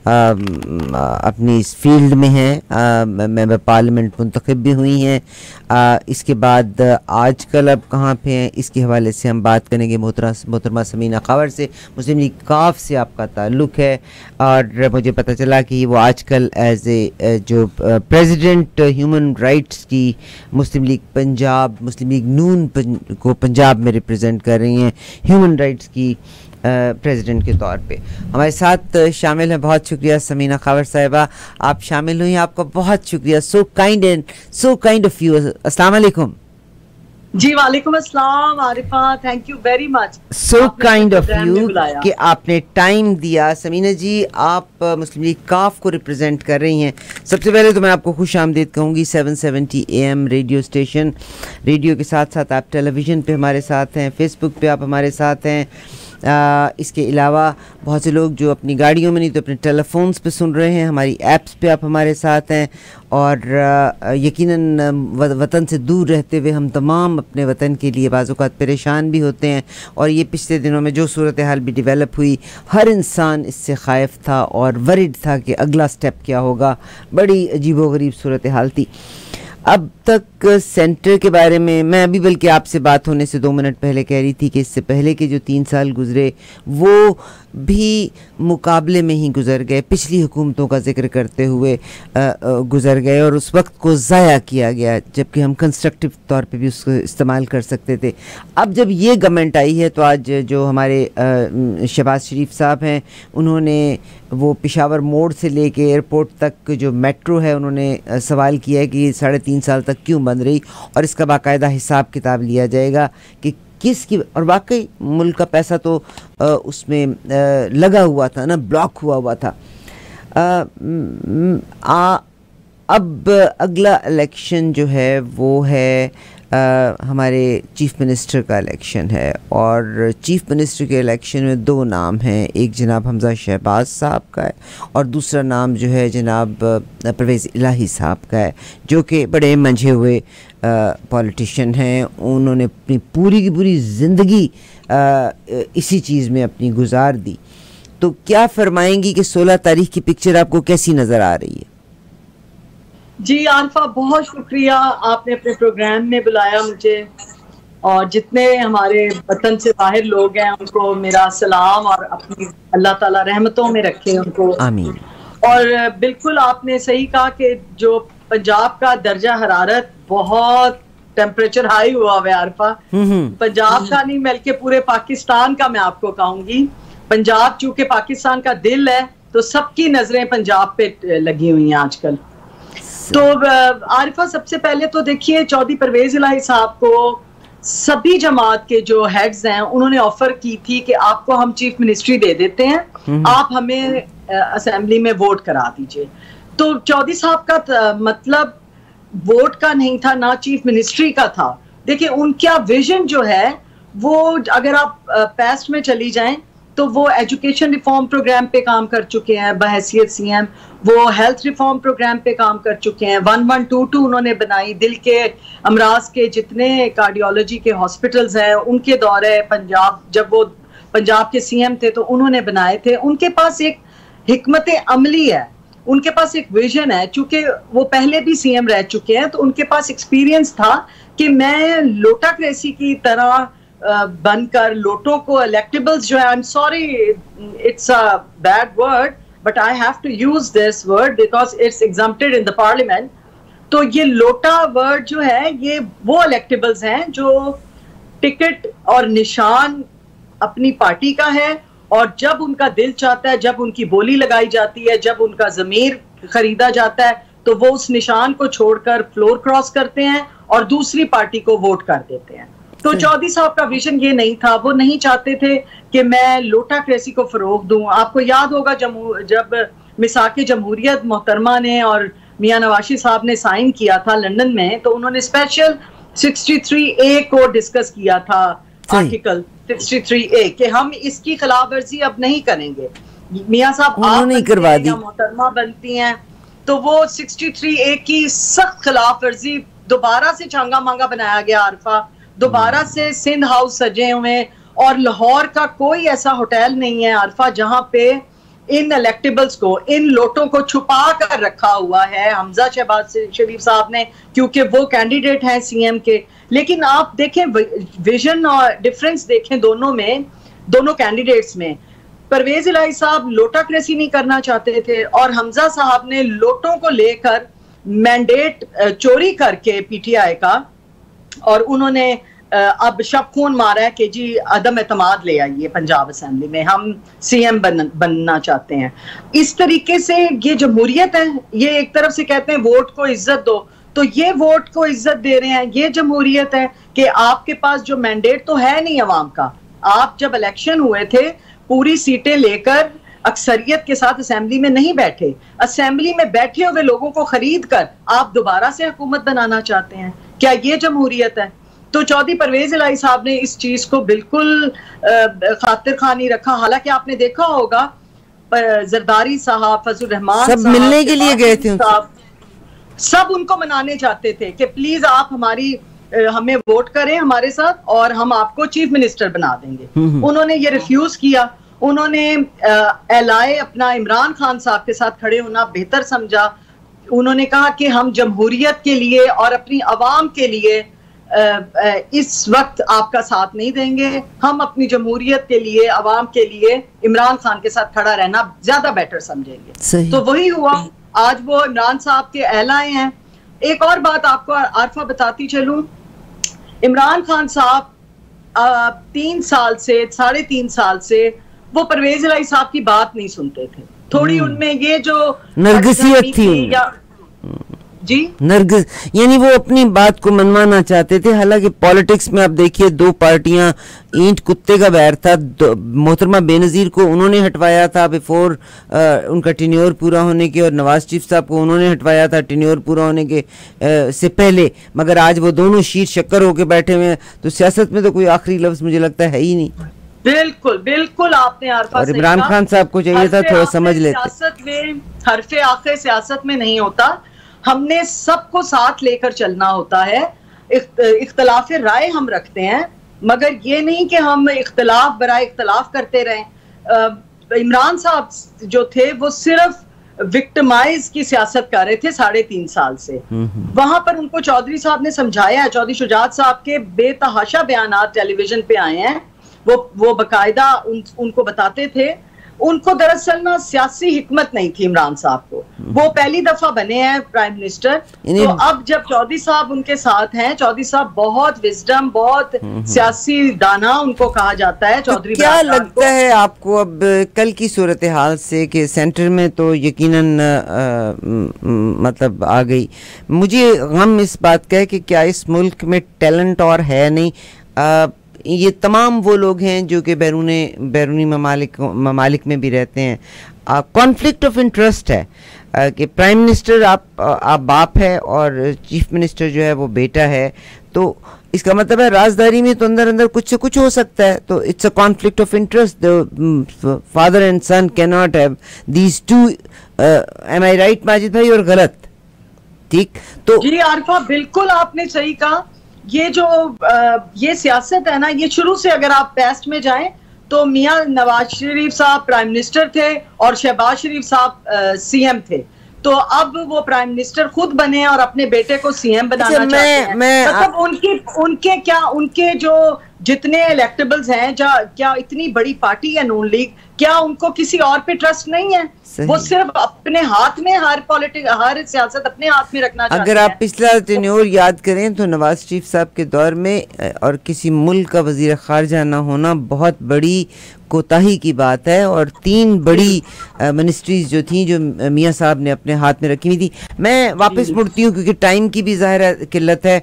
अपनी इस फील्ड में हैं, मेंबर पार्लियामेंट मुंतखब भी हुई हैं। इसके बाद आजकल अब कहाँ पे हैं, इसके हवाले से हम बात करेंगे मोहतरमा समीना खावर से। मुस्लिम लीग काफ से आपका ताल्लुक़ है और मुझे पता चला कि वो आजकल एज ए जो प्रेसिडेंट ह्यूमन राइट्स की मुस्लिम लीग पंजाब, मुस्लिम लीग नून को पंजाब में रिप्रेजेंट कर रही हैं, ह्यूमन राइट्स की प्रेसिडेंट के तौर पे हमारे साथ शामिल हैं। बहुत शुक्रिया समीना खावर साहिबा, आप शामिल हुई, आपका बहुत शुक्रिया। So kind of you. अस्सलाम वालेकुम। जी वालेकुम अस्सलाम Arifa, thank you very much. So kind of you कि आपने टाइम दिया। समीना जी, आप मुस्लिम लीग काफ को रिप्रेजेंट कर रही हैं। सबसे पहले तो मैं आपको खुश आमदीद कहूँगी 770 AM रेडियो स्टेशन। रेडियो के साथ साथ आप टेलीविज़न पे हमारे साथ हैं, फेसबुक पे आप हमारे साथ हैं। इसके अलावा बहुत से लोग जो अपनी गाड़ियों में नहीं तो अपने टेलीफोन्स पे सुन रहे हैं, हमारी ऐप्स पे आप हमारे साथ हैं। और यकीनन वतन से दूर रहते हुए हम तमाम अपने वतन के लिए बाज़ औक़ात परेशान भी होते हैं। और ये पिछले दिनों में जो सूरत हाल भी डेवलप हुई, हर इंसान इससे ख़ाइफ था और वरीड था कि अगला स्टेप क्या होगा। बड़ी अजीबोगरीब सूरत हाल थी। अब तक सेंटर के बारे में मैं अभी बल्कि आपसे बात होने से 2 मिनट पहले कह रही थी कि इससे पहले के जो 3 साल गुजरे वो भी मुकाबले में ही गुजर गए, पिछली हुकूमतों का जिक्र करते हुए गुजर गए और उस वक्त को ज़ाया किया गया, जबकि हम कंस्ट्रक्टिव तौर पे भी उसको इस्तेमाल कर सकते थे। अब जब ये गवर्नमेंट आई है तो आज जो हमारे शहबाज शरीफ साहब हैं, उन्होंने वो पेशावर मोड़ से लेके एयरपोर्ट तक जो मेट्रो है, उन्होंने सवाल किया है कि 3.5 साल तक क्यों बंद रही, और इसका बाकायदा हिसाब किताब लिया जाएगा कि किसकी। और वाकई मुल्क का पैसा तो उसमें लगा हुआ था ना, ब्लॉक हुआ था। अब अगला इलेक्शन जो है वो है हमारे चीफ़ मिनिस्टर का इलेक्शन है, और चीफ़ मिनिस्टर के इलेक्शन में 2 नाम हैं, एक जनाब हमज़ा शहबाज साहब का है और दूसरा नाम जो है जनाब परवेज़ इलाही साहब का है, जो कि बड़े मंझे हुए पॉलिटिशियन हैं। उन्होंने अपनी पूरी की पूरी ज़िंदगी इसी चीज़ में अपनी गुजार दी। तो क्या फरमाएंगी कि 16 तारीख की पिक्चर आपको कैसी नज़र आ रही है? जी आरिफा, बहुत शुक्रिया, आपने अपने प्रोग्राम में बुलाया मुझे, और जितने हमारे वतन से बाहर लोग हैं उनको मेरा सलाम, और अपनी अल्लाह ताला रहमतों में रखे उनको, आमीन। और बिल्कुल आपने सही कहा कि जो पंजाब का दर्जा हरारत बहुत टेम्परेचर हाई हुआ है आरिफा, पंजाब का नहीं बल्कि पूरे पाकिस्तान का। मैं आपको कहूंगी पंजाब चूंकि पाकिस्तान का दिल है तो सबकी नजरें पंजाब पे लगी हुई हैं आजकल। तो आरिफा, सबसे पहले तो देखिए, चौधरी परवेज इलाही साहब को सभी जमात के जो हेड्स हैं उन्होंने ऑफर की थी कि आपको हम चीफ मिनिस्ट्री दे देते हैं, आप हमें असेंबली में वोट करा दीजिए। तो चौधरी साहब का मतलब वोट का नहीं था, ना चीफ मिनिस्ट्री का था। देखिए उनका विजन जो है वो, अगर आप पास्ट में चली जाएं तो वो एजुकेशन रिफॉर्म प्रोग्राम पे काम कर चुके हैं बहैसियत सीएम, वो हेल्थ रिफॉर्म प्रोग्राम पे काम कर चुके हैं, 1122 उन्होंने बनाई, दिल के अमराज के जितने कार्डियोलॉजी के हॉस्पिटल्स हैं उनके दौरे पंजाब, जब वो पंजाब के सीएम थे तो उन्होंने बनाए थे। उनके पास एक हिकमत अमली है, उनके पास एक विजन है, चूंकि वो पहले भी सीएम रह चुके हैं तो उनके पास एक्सपीरियंस था कि मैं लोटाक्रेसी की तरह बनकर लोटों को इलेक्टेबल्स जो है, I am sorry it's a bad word but I have to use this word because it's exempted in the parliament. तो ये लोटा वर्ड जो है ये वो इलेक्टेबल्स हैं जो टिकट और निशान अपनी पार्टी का है, और जब उनका दिल चाहता है, जब उनकी बोली लगाई जाती है, जब उनका ज़मीर खरीदा जाता है तो वो उस निशान को छोड़कर फ्लोर क्रॉस करते हैं और दूसरी पार्टी को वोट कर देते हैं। तो चौधरी साहब का विजन ये नहीं था, वो नहीं चाहते थे कि मैं लोटाक्रेसी को फरोग दूं। आपको याद होगा जब मिसाके जमहूरियत मोहतरमा ने और मियां नवाशी साहब ने साइन किया था लंदन में, तो उन्होंने स्पेशल 63A को डिस्कस किया था, आर्टिकल 63A, कि हम इसकी खिलाफ वर्जी अब नहीं करेंगे। मियां साहब आप नहीं करवा दी, मोहतरमा बनती हैं, तो वो 63A की सख्त खिलाफ वर्जी दोबारा से चांगा मांगा बनाया गया आरफा, दोबारा से सिंध हाउस सजे हुए, और लाहौर का कोई ऐसा होटल नहीं है आरफा जहां पे इन इलेक्टेबल्स को, इन लोटों को छुपा कर रखा हुआ है हमजा शहबाज शरीफ साहब ने, क्योंकि वो कैंडिडेट हैं सीएम के। लेकिन आप देखें विजन और डिफरेंस देखें दोनों में, दोनों कैंडिडेट्स में। परवेज इलाही साहब लोटाक्रेसी नहीं करना चाहते थे और हमजा साहब ने लोटों को लेकर मैंडेट चोरी करके पीटीआई का, और उन्होंने अब शब खून मारा है कि जी अदम एतमाद ले आइए पंजाब असेंबली में, हम सीएम बनना चाहते हैं। इस तरीके से ये जमहूरियत है। ये एक तरफ से कहते हैं वोट को इज्जत दो, तो ये वोट को इज्जत दे रहे हैं। ये जमहूरियत है कि आपके पास जो मैंडेट तो है नहीं अवाम का, आप जब इलेक्शन हुए थे पूरी सीटें लेकर अक्सरियत के साथ असेंबली में नहीं बैठे, असेंबली में बैठे हुए लोगों को खरीद कर आप दोबारा से हुकूमत बनाना चाहते हैं। क्या ये जमहूरियत है? तो चौधरी परवेज इलाही साहब ने इस चीज को बिल्कुल खातिर खानी रखा। हालांकि आपने देखा होगा जरदारी साहब, फजल रहमान सब मिलने के लिए गए थे, सब उनको मनाने जाते थे कि प्लीज आप हमें वोट करें हमारे साथ और हम आपको चीफ मिनिस्टर बना देंगे। उन्होंने ये रिफ्यूज किया। उन्होंने एलाए अपना इमरान खान साहब के साथ खड़े होना बेहतर समझा। उन्होंने कहा कि हम जमहूरियत के लिए और अपनी आवाम के लिए इस वक्त आपका साथ नहीं देंगे, हम अपनी जमहूरियत के लिए, आवाम के लिए इमरान खान के साथ खड़ा रहना ज्यादा बेटर समझेंगे। तो वही हुआ। आज वो इमरान साहब के एलाए हैं। एक और बात आपको आरफा बताती चलूं, इमरान खान साहब 3 साल से, 3.5 साल से वो परवेज इलाही साहब की बात नहीं सुनते थे। थोड़ी उनमें ये जो नरगिसियत थी जी, नरगिस, यानी वो अपनी बात को मनवाना चाहते थे। हालांकि पॉलिटिक्स में आप देखिए दो पार्टियां, ईंट कुत्ते का बैर था। मोहतरमा बेनज़ीर को उन्होंने हटवाया था बिफोर उनका टेन्योर पूरा होने के, और नवाज शरीफ साहब को उन्होंने हटवाया था टेन्योर पूरा होने के से पहले। मगर आज वो दोनों शीर शक्कर होके बैठे हुए हैं। तो सियासत में तो कोई आखिरी लफ्ज मुझे लगता है ही नहीं। बिल्कुल बिल्कुल आपने और इमरान खान साहब को चाहिए था थोड़ा समझ लेते। सियासत में हरफे आखिर सियासत में नहीं होता, हमने सबको साथ लेकर चलना होता है। इख्तलाफ राय हम रखते हैं, मगर ये नहीं कि हम इख्तलाफ बराए इख्तलाफ करते रहें। इमरान साहब जो थे वो सिर्फ विक्टिमाइज की सियासत कर रहे थे 3.5 साल से। वहां पर उनको चौधरी साहब ने समझाया है। चौधरी शुजात साहब के बेतहाशा बयानात टेलीविजन पे आए हैं। वो बकायदा उनको बताते थे। उनको दरअसल ना सियासी हिकमत नहीं थी इमरान साहब को। वो पहली दफा बने हैं प्राइम मिनिस्टर। तो अब जब चौधरी साहब उनके साथ हैं, चौधरी साहब बहुत विजडम, बहुत सियासी दाना उनको कहा जाता है। चौधरी क्या लगता है आपको अब कल की सूरत हाल से कि सेंटर में तो यकीनन मतलब आ गई, मुझे गम इस बात का है कि क्या इस मुल्क में टैलेंट और है नहीं। ये तमाम वो लोग हैं जो कि बैरूनी ममालिक में भी रहते हैं। कॉन्फ्लिक्ट ऑफ इंटरेस्ट है कि प्राइम मिनिस्टर आप बाप है और चीफ मिनिस्टर जो है वो बेटा है। तो इसका मतलब है राजदारी में तो अंदर अंदर कुछ से कुछ हो सकता है। तो it's a conflict of interest. The father and son can not have these two. Am I right Majid भाई? और गलत? ठीक। तो जी आरफा, बिल्कुल आपने सही कहा। ये सियासत है ना, ये शुरू से अगर आप पास्ट में जाएं तो मियां नवाज शरीफ साहब प्राइम मिनिस्टर थे और शहबाज शरीफ साहब सीएम थे। तो अब वो प्राइम मिनिस्टर खुद बने और अपने बेटे को सीएम बनाना चाहते हैं। मतलब उनके जो जितने इलेक्टेबल्स हैं, क्या इतनी बड़ी पार्टी है नून लीग, क्या उनको किसी और पे ट्रस्ट नहीं है? वो सिर्फ अपने हाथ में हर सियासत अपने हाथ में रखना चाहते हैं। अगर आप पिछला टेन्योर याद करें तो नवाज शरीफ साहब के दौर में और किसी मुल्क का वजीर खारजा ना होना बहुत बड़ी कोताही की बात है। और 3 बड़ी मिनिस्ट्रीज जो थी जो मियाँ साहब ने अपने हाथ में रखी हुई थी। मैं वापस मुड़ती हूँ क्योंकि टाइम की भी ज़ाहिर किल्लत है।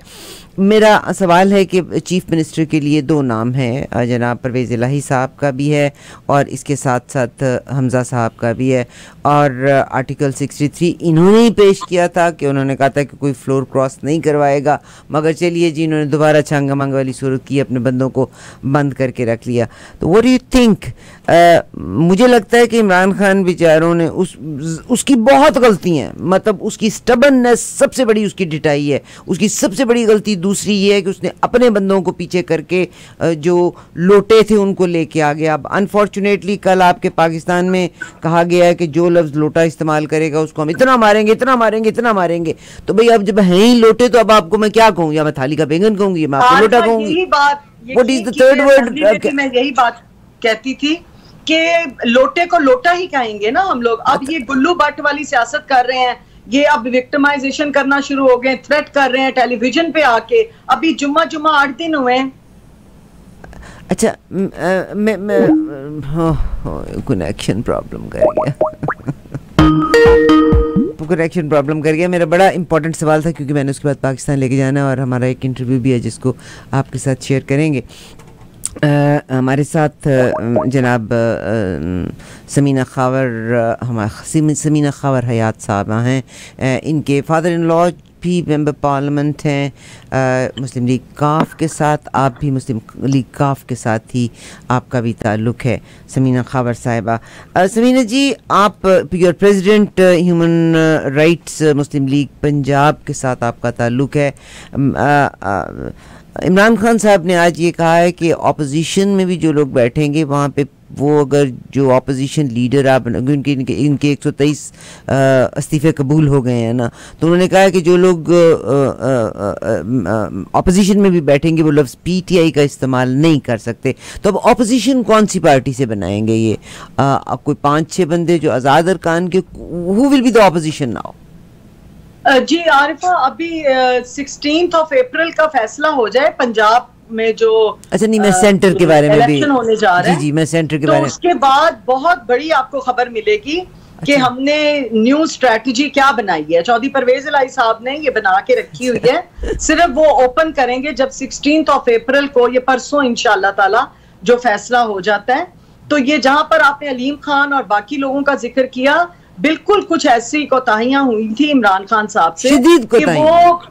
मेरा सवाल है कि चीफ मिनिस्टर के लिए 2 नाम हैं, जनाब परवेज़ इलाही साहब का भी है और इसके साथ साथ हमज़ा साहब का भी है। और आर्टिकल 63 इन्होंने ही पेश किया था कि उन्होंने कहा था कि कोई फ्लोर क्रॉस नहीं करवाएगा। मगर चलिए जी, इन्होंने दोबारा छांगा मांगा वाली सूरत की, अपने बंदों को बंद करके रख लिया। तो व्हाट डू यू थिंक मुझे लगता है कि इमरान खान बेचारों ने उसकी बहुत गलती हैं, मतलब उसकी स्टबननेस सबसे बड़ी उसकी डिटाई है। उसकी सबसे बड़ी गलती दूसरी ये है कि उसने अपने बंदों को पीछे करके जो लोटे थे उनको लेके आ गया। अब अनफॉर्चुनेटली कल आपके पाकिस्तान में कहा गया है कि जो लफ्ज़ लोटा इस्तेमाल करेगा उसको हम इतना मारेंगे, इतना मारेंगे, इतना मारेंगे। तो भाई अब जब हैं ही लोटे तो अब आपको मैं क्या कहूँ, या मैं थाली का बैंगन कहूँगी, मैं आपको लोटा कहूँगी। What is the third word? मैं यही बात कहती थी कि लोटे को लोटा ही कहेंगे ना हम लोग। अब ये गुल्लू भट्ट वाली सियासत कर रहे हैं, ये अब विक्टिमाइजेशन करना शुरू हो गए, थ्रेट कर रहे हैं टेलीविजन पे आके। अभी जुम्मा 8 दिन हुए हैं। अच्छा, मैं कनेक्शन प्रॉब्लम कर गया। मेरा बड़ा इंपॉर्टेंट सवाल था क्योंकि मैंने उसके बाद पाकिस्तान लेके जाना है और हमारा एक इंटरव्यू भी है जिसको आपके साथ शेयर करेंगे। हमारे साथ जनाब समीना खावर हयात साहबा हैं। इनके फादर इन लॉ भी मेंबर पार्लियामेंट हैं मुस्लिम लीग काफ के साथ। आप भी मुस्लिम लीग काफ के साथ ही आपका भी ताल्लुक़ है, समीना खावर साहिबा। समीना जी, आप your president human rights Muslim league Punjab के साथ आपका ताल्लुक़ है। इमरान खान साहब ने आज ये कहा है कि ऑपोजिशन में भी जो लोग बैठेंगे वहाँ पे वो अगर जो ऑपोजिशन लीडर आप इनके 123 इस्तीफे कबूल हो गए हैं ना, तो उन्होंने कहा है कि जो लोग ऑपोजिशन में भी बैठेंगे वो लफ्ज़ पीटीआई का इस्तेमाल नहीं कर सकते। तो अब ऑपोजिशन कौन सी पार्टी से बनाएंगे ये? कोई 5-6 बंदे जो आज़ाद अरकान के, who will be the opposition now? जी आरिफा, अभी 16 अप्रैल का फैसला हो जाए पंजाब में जो, अच्छा नहीं, मैं सेंटर के बारे में भी होने जा रहा है। जी, मैं सेंटर के बारे में, उसके बाद बहुत बड़ी आपको खबर मिलेगी कि हमने न्यू स्ट्रेटजी क्या बनाई है। चौधरी परवेज इलाही साहब ने ये बना के रखी हुई है। सिर्फ वो ओपन करेंगे जब 16 अप्रैल को, ये परसों इंशाल्लाह ताला जो फैसला हो जाता है। तो ये जहां पर आपने अलीम खान और बाकी लोगों का जिक्र किया, बिल्कुल कुछ ऐसी कोताहियां हुई थी इमरान खान साहब से कि वो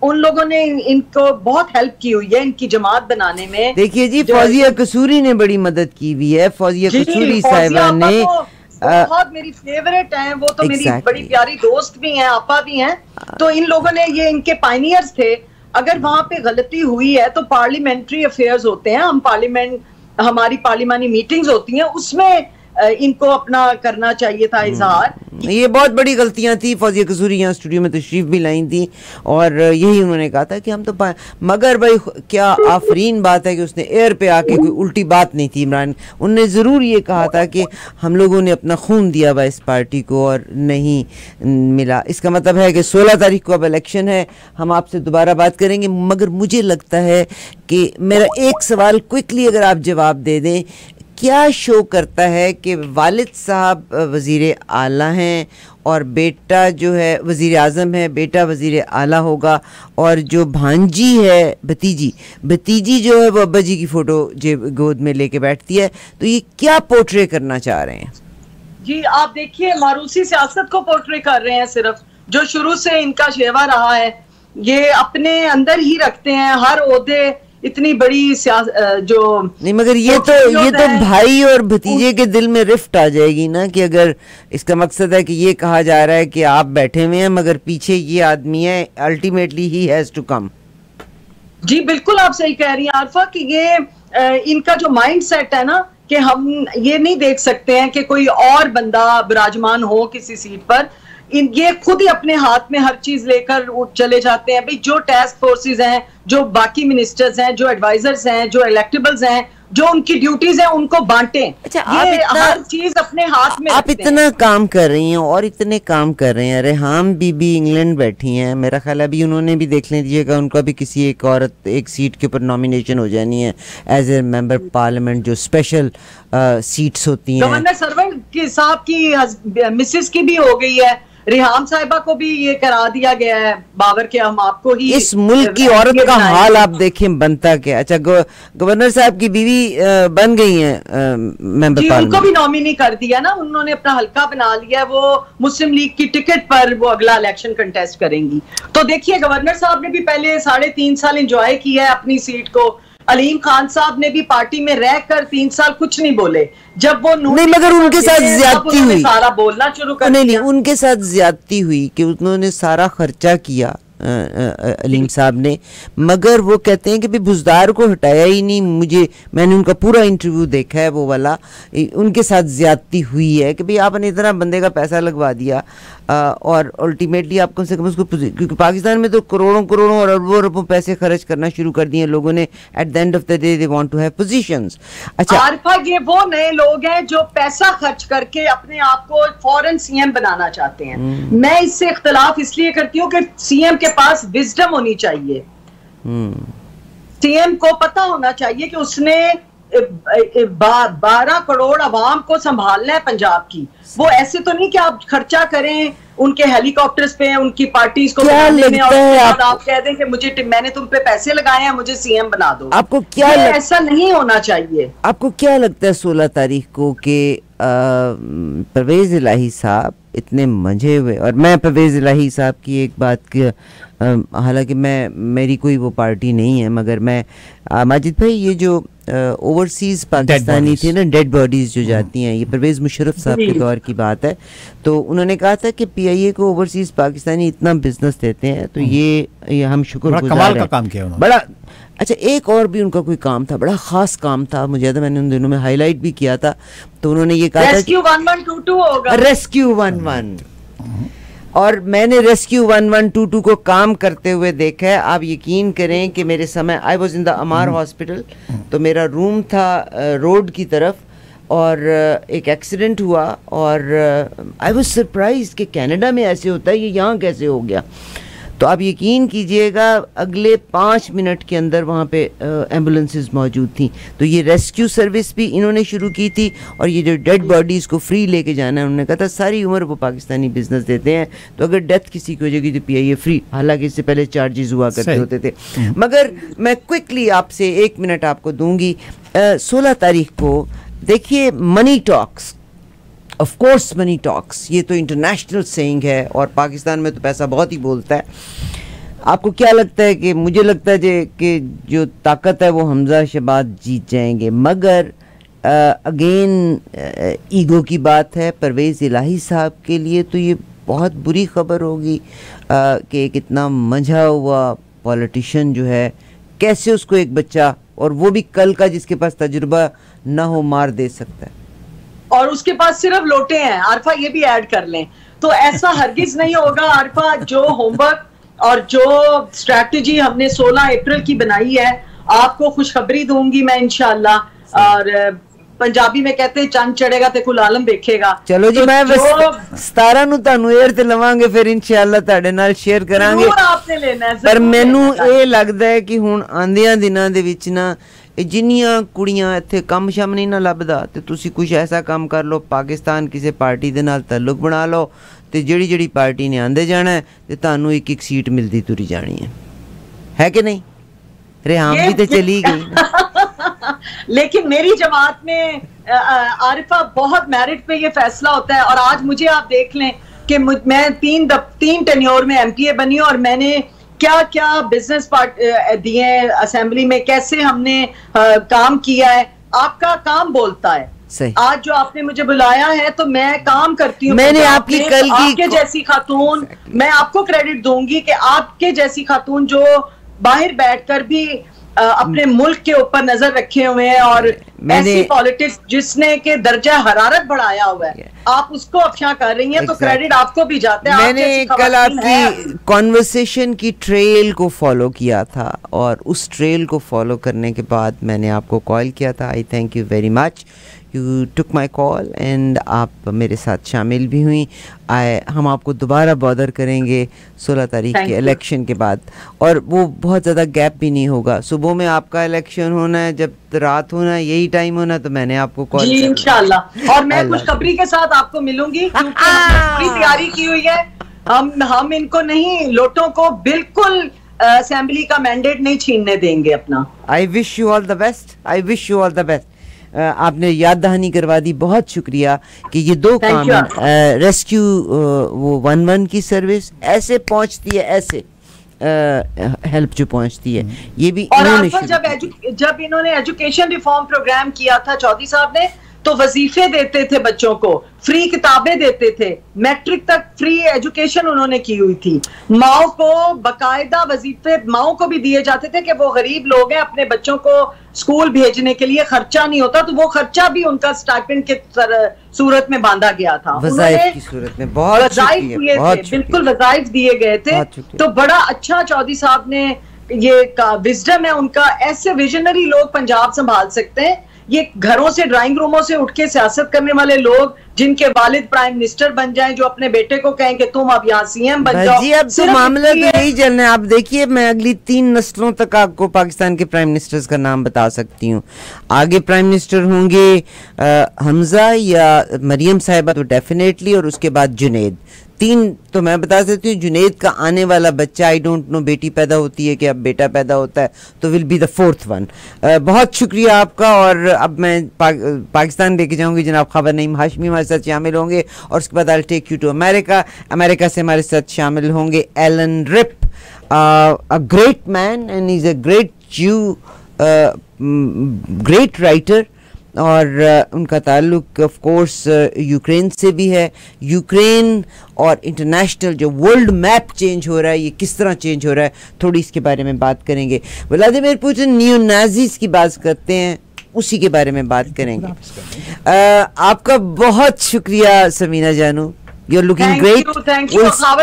उन लोगों ने इनको बहुत हेल्प की हुई है इनकी जमात बनाने में। देखिए जी, फौजिया कसूरी ने बड़ी मदद की हुई है। फौजिया कसूरी साहिबा ने बहुत मेरी फेवरेट हैं, वो तो मेरी बड़ी प्यारी दोस्त भी हैं, आपा भी हैं। तो इन लोगों ने, ये इनके पायनियर्स थे। अगर वहां पे गलती हुई है तो पार्लियामेंट्री अफेयर्स होते हैं, हम पार्लियामेंट, हमारी पार्लियामानी मीटिंग्स होती हैं, उसमें इनको अपना करना चाहिए था इजहार। ये बहुत बड़ी गलतियां थी। फौजिया कसूरी यहाँ स्टूडियो में तशरीफ भी लाई थी और यही उन्होंने कहा था कि हम तो मगर भाई क्या आफरीन बात है कि उसने एयर पे आके कोई उल्टी बात नहीं थी इमरान। उनने ज़रूर ये कहा था कि हम लोगों ने अपना खून दिया हुआ इस पार्टी को और नहीं मिला। इसका मतलब है कि 16 तारीख को अब इलेक्शन है, हम आपसे दोबारा बात करेंगे। मगर मुझे लगता है कि मेरा एक सवाल क्विकली अगर आप जवाब दे दें, क्या शो करता है कि वालिद साहब वज़ीर आला हैं और बेटा जो है वज़ीर आज़म है, बेटा वज़ीर आला होगा, और जो भांजी है भतीजी जो है वो अब्बा जी की फ़ोटो गोद में लेके बैठती है। तो ये क्या पोर्ट्रे करना चाह रहे हैं? जी आप देखिए, मारूसी सियासत को पोर्ट्रे कर रहे हैं सिर्फ, जो शुरू से इनका शेवा रहा है। ये अपने अंदर ही रखते हैं हर ओहदे, इतनी बड़ी जो नहीं, मगर ये तो भाई और भतीजे के दिल में रिफ्ट आ जाएगी ना, कि अगर इसका मकसद है कि ये कहा जा रहा है कि आप बैठे हुए हैं मगर पीछे ये आदमी है, ultimately he has to come. जी बिल्कुल आप सही कह रही हैं आरफा कि ये इनका जो माइंड सेट है ना, कि हम ये नहीं देख सकते हैं कि कोई और बंदा विराजमान हो किसी सीट पर। ये खुद ही अपने हाथ में हर चीज लेकर चले जाते हैं। भाई जो टास्क फोर्सेस हैं, जो बाकी मिनिस्टर्स हैं, जो एडवाइजर्स हैं, जो इलेक्टेबल्स हैं, जो उनकी ड्यूटीज हैं उनको बांटें। अच्छा, ये हर चीज अपने हाथ में आप इतना काम कर रही हैं और इतने काम कर रहे हैं। रेहाम बीबी इंग्लैंड बैठी हैं, मेरा ख्याल अभी उन्होंने भी देख लीजिएगा, उनका भी किसी एक औरत एक सीट के ऊपर नॉमिनेशन हो जानी है एज ए मेंबर पार्लियामेंट, जो स्पेशल सीट्स होती हैं। गवर्नर सरवर की साहब की मिसेस की भी हो गई है, रिहाम साहिबा को भी ये करा दिया गया है। बाबर के हम आपको ही, इस मुल्क की औरत का हाल आप देखें बनता क्या। अच्छा, गवर्नर साहब की बीवी बन गई हैं मेंबर पार्लियामेंट, उनको भी नॉमिनी कर दिया ना, उन्होंने अपना हल्का बना लिया। वो मुस्लिम लीग की टिकट पर वो अगला इलेक्शन कंटेस्ट करेंगी। तो देखिए, गवर्नर साहब ने भी पहले 3.5 साल एंजॉय किया है अपनी सीट को, अलीम खान साहब ने भी पार्टी में रहकर 3 साल कुछ नहीं बोले, जब वो नहीं, मगर उनके साथ ज्यादती हुई, सारा बोलना शुरू कर नहीं, उनके साथ ज्यादती हुई कि उन्होंने सारा खर्चा किया अलीम साहब ने, मगर वो कहते हैं कि भाई बुजदार को हटाया ही नहीं। मैंने उनका पूरा इंटरव्यू देखा है, वो वाला, उनके साथ ज्यादती हुई है कि भाई आपने इतना बंदे का पैसा लगवा दिया और अल्टीमेटली आप कम से कम उसको, क्योंकि पाकिस्तान में तो करोड़ों करोड़ों और अरबों अरबों पैसे खर्च करना शुरू कर दिए लोगों ने। At the end of the day they want to have positions. अच्छा आरिफा, ये वो नए लोग हैं जो पैसा खर्च करके अपने आप को फौरन सीएम बनाना चाहते हैं। मैं इससे इख्तलाफ इसलिए करती हूँ कि सीएम के पास विजडम होनी चाहिए। सीएम को पता होना चाहिए कि उसने 12 करोड़ अवाम को संभालना है पंजाब की। वो ऐसे तो नहीं कि आप खर्चा करें उनके हेलीकॉप्टर्स पे, उनकी पार्टीज को बनाने में, और आप कह दें कि मैंने तुम पे पैसे लगाए हैं, मुझे सीएम बना दो। आपको क्या ऐसा नहीं होना चाहिए। आपको क्या लगता है 16 तारीख को कि परवेज इलाही साहब इतने मंझे हुए, और मैं परवेज इलाही साहब की एक बात की, हालांकि मेरी कोई वो पार्टी नहीं है, मगर मैं माजिद भाई ये जो ओवरसीज पाकिस्तानी थे ना, डेड बॉडीज जो जाती हैं, ये परवेज मुशर्रफ साहब के दौर की बात है। तो उन्होंने कहा था कि पीआईए को ओवरसीज पाकिस्तानी इतना बिजनेस देते हैं, तो ये हम शुक्रगुजार हैं, काम किया उन्होंने बड़ा। अच्छा, एक और भी उनका कोई काम था, बड़ा खास काम था, मुझे याद है मैंने उन दिनों में हाईलाइट भी किया था। तो उन्होंने ये कहा था रेस्क्यू 1122 होगा, रेस्क्यू 11, और मैंने रेस्क्यू 1122 को काम करते हुए देखा है। आप यकीन करें कि मेरे समय, I was in the Amar hospital, तो मेरा रूम था रोड की तरफ, और एक एक्सीडेंट हुआ, और आई वॉज सरप्राइज कि कनाडा में ऐसे होता है, ये यहाँ कैसे हो गया। तो आप यकीन कीजिएगा अगले 5 मिनट के अंदर वहाँ पे एम्बुलेंसेस मौजूद थी। तो ये रेस्क्यू सर्विस भी इन्होंने शुरू की थी, और ये जो डेड बॉडीज़ को फ्री लेके जाना है, उन्होंने कहा था सारी उम्र वो पाकिस्तानी बिजनेस देते हैं, तो अगर डेथ किसी की हो जाएगी तो पीआईए फ्री। हालांकि इससे पहले चार्जेस हुआ करते होते थे। मगर मैं क्विकली आपसे 1 मिनट आपको दूंगी। 16 तारीख को देखिए money talks, of course money talks, ये तो इंटरनेशनल सेइंग है, और पाकिस्तान में तो पैसा बहुत ही बोलता है। आपको क्या लगता है? कि मुझे लगता है कि जो ताकत है वो हमजा शहबाज जीत जाएंगे, मगर अगेन ईगो की बात है। परवेज़ इलाही साहब के लिए तो ये बहुत बुरी खबर होगी कि कितना मंझा हुआ पॉलिटिशियन जो है, कैसे उसको एक बच्चा, और वो भी कल का जिसके पास तजुर्बा ना हो, मार दे सकता है, और उसके पास सिर्फ लोटे हैं। आरफा ये भी ऐड कर लें, तो ऐसा हरगिज नहीं होगा। आरफा, जो होमवर्क और जो स्ट्रैटेजी हमने 16 अप्रैल की बनाई है, आपको खुशखबरी दूंगी मैं इंशाल्लाह। और पंजाबी में कहते हैं चंद चढ़ेगा ते कुल आलम देखेगा। चलो जी, मैं 17 ਨੂੰ ਤੁਹਾਨੂੰ 에ਅਰ ਤੇ ਲਵਾਂਗੇ, ਫਿਰ ਇਨਸ਼ਾਅੱਲਾ ਤੁਹਾਡੇ ਨਾਲ ਸ਼ੇਅਰ ਕਰਾਂਗੇ। आपने लेना है, ਪਰ ਮੈਨੂੰ ਇਹ ਲੱਗਦਾ ਹੈ ਕਿ ਹੁਣ ਆਂਦਿਆਂ ਦਿਨਾਂ ਦੇ ਵਿੱਚ ਨਾ जिन्नियां कुड़ियां इत्थे कम शम नहीं ना लभदा, ते तुसी कुछ ऐसा काम कर लो, पाकिस्तान किसी पार्टी दे नाल ताल्लुक बना लो, ते जेड़ी जेड़ी पार्टी ने आंदे जाना है, ते तानू एक एक सीट मिलती तुरी जानी है कि नहीं? रेहाम भी तो चली गई लेकिन मेरी जमात में आरिफा बहुत मेरिट पे ये फैसला होता है। और आज मुझे आप देख लें कि मैं 3 टेन्योर में एमपीए बनी, और मैंने क्या क्या बिजनेस पार्ट दिए असेंबली में, कैसे हमने काम किया है। आपका काम बोलता है। सही। आज जो आपने मुझे बुलाया है तो मैं काम करती हूँ। मैंने आपकी कल की आपके जैसी खातून, मैं आपको क्रेडिट दूंगी कि आपके जैसी खातून जो बाहर बैठकर भी अपने मुल्क के ऊपर नजर रखे हुए हैं, और ऐसी पॉलिटिक्स जिसने के दर्जा हरारत बढ़ाया हुआ है, आप उसको अफशा कर रही हैं, तो क्रेडिट आपको भी जाता है। मैंने कल आपकी कॉन्वर्सेशन की ट्रेल को फॉलो किया था, और उस ट्रेल को फॉलो करने के बाद मैंने आपको कॉल किया था। आई thank you very much, you took my call, and आप मेरे साथ शामिल भी हुई। हम आपको दोबारा बॉदर करेंगे 16 तारीख के इलेक्शन के बाद, और वो बहुत ज़्यादा गैप भी नहीं होगा। सुबह में आपका इलेक्शन होना है, जब रात होना है, यही टाइम होना, तो मैंने आपको कॉल जी इंशाल्लाह। और मैं खुशखबरी के साथ आपको मिलूंगी, क्योंकि पूरी तैयारी की हुई है। हम इनको नहीं, लोटों को बिल्कुल असेंबली का मैंडेट नहीं छीनने देंगे अपना। I wish you all the best, I wish you all the best. आपने याद दहानी करवा दी, बहुत शुक्रिया। कि ये 2 काम है, रेस्क्यू वो 11 की सर्विस ऐसे पहुंचती है, ऐसे हेल्प जो पहुंचती है, ये भी और इन्होंने जब इन्होंने एजुकेशन रिफॉर्म प्रोग्राम किया था चौधरी साहब ने, तो वजीफे देते थे बच्चों को, फ्री किताबें देते थे, मैट्रिक तक फ्री एजुकेशन उन्होंने की हुई थी। माओ को बकायदा वजीफे माओ को भी दिए जाते थे कि वो गरीब लोग हैं, अपने बच्चों को स्कूल भेजने के लिए खर्चा नहीं होता, तो वो खर्चा भी उनका स्टाइपेंड के सूरत में बांधा गया था, वज़ाइफ की सूरत में। बहुत वज़ाइफ दिए थे, बिल्कुल वज़ाइफ दिए गए थे। तो बड़ा अच्छा चौधरी साहब ने ये विजडम है उनका, ऐसे विजनरी लोग पंजाब संभाल सकते हैं। ये घरों से, ड्राइंग रूमों से उठ के सियासत करने वाले लोग, जिनके वालिद प्राइम मिनिस्टर बन जाएं, जो अपने बेटे को कहें कि तुम अब यहाँ सीएम बन जाओ। जी अब तो मामला तो यही चलना है। आप देखिए, मैं अगली 3 नस्लों तक आपको पाकिस्तान के प्राइम मिनिस्टर्स का नाम बता सकती हूँ। आगे प्राइम मिनिस्टर होंगे हमजा या मरियम साहिबा तो डेफिनेटली, और उसके बाद जुनैद। 3 तो मैं बता सकती हूँ। जुनैद का आने वाला बच्चा, आई डोंट नो बेटी पैदा होती है कि अब बेटा पैदा होता है, तो will be the 4th one. बहुत शुक्रिया आपका। और अब मैं पाकिस्तान लेके जाऊंगी जनाब खबर नईम हाशमी हमारे साथ शामिल होंगे, और उसके बाद I take you to America. America से हमारे साथ शामिल होंगे Alan Rip, a great man and is a great Jew, great writer, और उनका ताल्लुक ऑफ कोर्स यूक्रेन से भी है। यूक्रेन और इंटरनेशनल जो वर्ल्ड मैप चेंज हो रहा है, ये किस तरह चेंज हो रहा है, थोड़ी इसके बारे में बात करेंगे। व्लादिमीर पुतिन नियो नाजीज की बात करते हैं, उसी के बारे में बात करेंगे। आपका बहुत शुक्रिया समीना जानू, यू आर लुकिंग ग्रेट।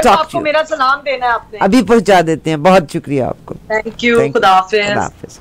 आपको मेरा सलाम देना है आपने, अभी पहुंचा देते हैं। बहुत शुक्रिया आपको। थैंक यू, खुदा हाफिज।